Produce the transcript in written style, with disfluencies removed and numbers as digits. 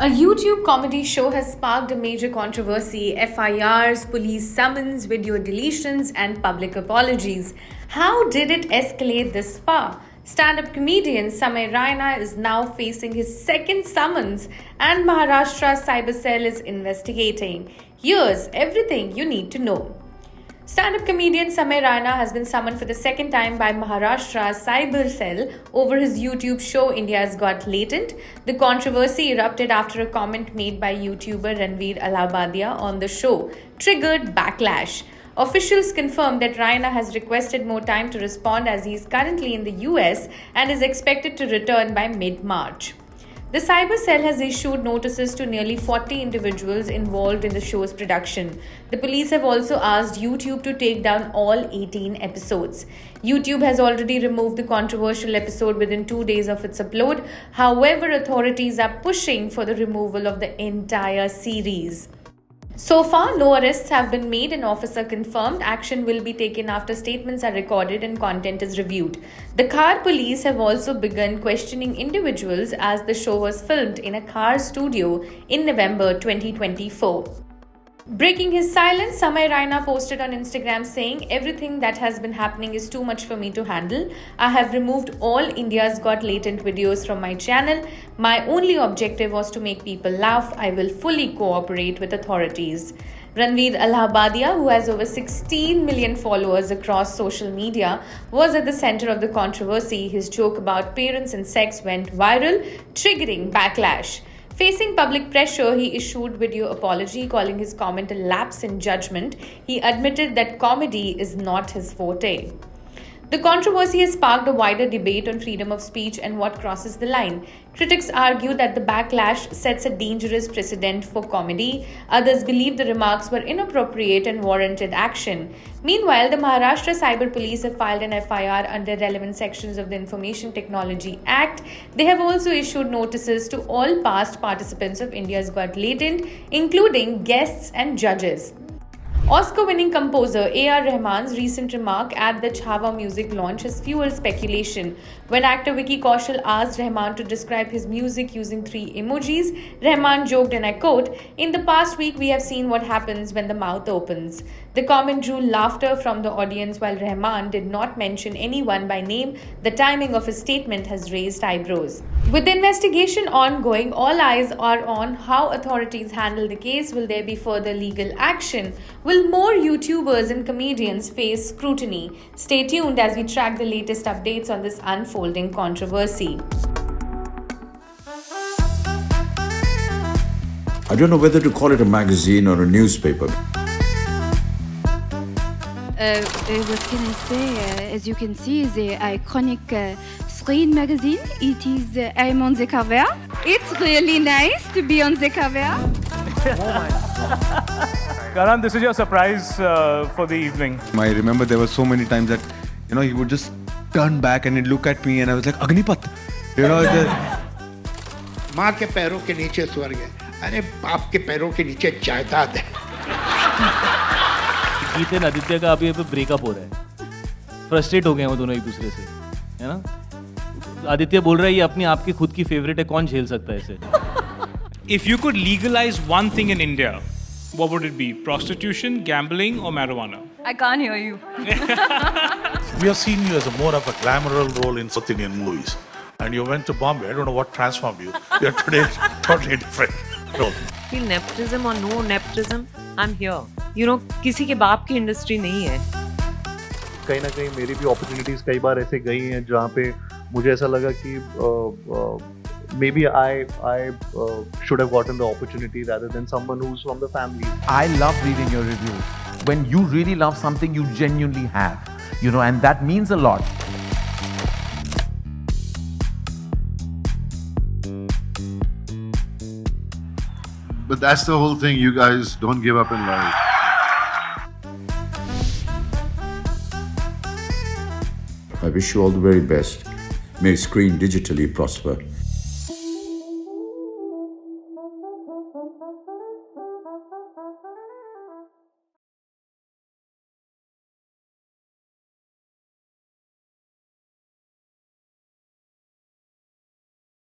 A YouTube comedy show has sparked a major controversy: FIRs, police summons, video deletions, and public apologies. How did it escalate this far? Stand up comedian Samay Raina is now facing his second summons, and Maharashtra Cyber Cell is investigating. Here's everything you need to know. Stand-up comedian Samay Raina has been summoned for the second time by Maharashtra's Cyber Cell over his YouTube show India's Got Latent. The controversy erupted after a comment made by YouTuber Ranveer Allahabadia on the show triggered backlash. Officials confirmed that Raina has requested more time to respond as he is currently in the US and is expected to return by mid-March. The Cyber Cell has issued notices to nearly 40 individuals involved in the show's production. The police have also asked YouTube to take down all 18 episodes. YouTube has already removed the controversial episode within 2 days of its upload. However, authorities are pushing for the removal of the entire series. So far, no arrests have been made and officer confirmed action will be taken after statements are recorded and content is reviewed. The Khar police have also begun questioning individuals as the show was filmed in a Khar studio in November 2024. Breaking his silence, Samay Raina posted on Instagram saying, "Everything that has been happening is too much for me to handle. I have removed all India's Got Latent videos from my channel. My only objective was to make people laugh. I will fully cooperate with authorities." Ranveer Allahabadia, who has over 16 million followers across social media, was at the center of the controversy. His joke about parents and sex went viral, triggering backlash. Facing public pressure, he issued video apology, calling his comment a lapse in judgment. He admitted that comedy is not his forte. The controversy has sparked a wider debate on freedom of speech and what crosses the line. Critics argue that the backlash sets a dangerous precedent for comedy. Others believe the remarks were inappropriate and warranted action. Meanwhile, the Maharashtra Cyber Police have filed an FIR under relevant sections of the Information Technology Act. They have also issued notices to all past participants of India's Got Latent, including guests and judges. Oscar-winning composer A.R. Rahman's recent remark at the Chhava music launch has fueled speculation. When actor Vicky Kaushal asked Rahman to describe his music using 3 emojis, Rahman joked, and I quote, "In the past week, we have seen what happens when the mouth opens." The comment drew laughter from the audience while Rahman did not mention anyone by name. The timing of his statement has raised eyebrows. With the investigation ongoing, all eyes are on how authorities handle the case. Will there be further legal action? Will more YouTubers and comedians face scrutiny? Stay tuned as we track the latest updates on this unfolding controversy. I don't know whether to call it a magazine or a newspaper. What can I say? As you can see, the iconic Screen magazine. It is I'm on the cover. It's really nice to be on the cover. Karan, this is your surprise for the evening. I remember there were so many times that, he would just turn back and he'd look at me and I was like, Agnipath. माँ के पैरों के नीचे स्वर्ग है, अरे बाप के पैरों के नीचे जायदाद है। गीत एंड आदित्य का अभी ब्रेकअप हो रहा है, फ्रस्ट्रेट हो गए हैं वो दोनों एक दूसरे से, है ना? आदित्य बोल रहा है ये अपनी आपकी खुद की फेवरेट है, कौन झेल सकता है इसे? If you could legalize one thing in India, what would it be? Prostitution, gambling, or marijuana? I can't hear you. We have seen you as more of a glamorous role in South Indian movies. And you went to Bombay. I don't know what transformed you. You're today totally different role. Feel nepotism or no nepotism, I'm here. किसी के बाप की industry नहीं है. कहीं ना कहीं मेरी भी अपॉर्चुनिटीज कई बार ऐसे गई हैं जहाँ पे मुझे ऐसा लगा कि maybe I should have gotten the opportunity rather than someone who's from the family. I love reading your reviews. When you really love something, you genuinely have, and that means a lot. But that's the whole thing. You guys don't give up in life. I wish you all the very best. May Screen digitally prosper.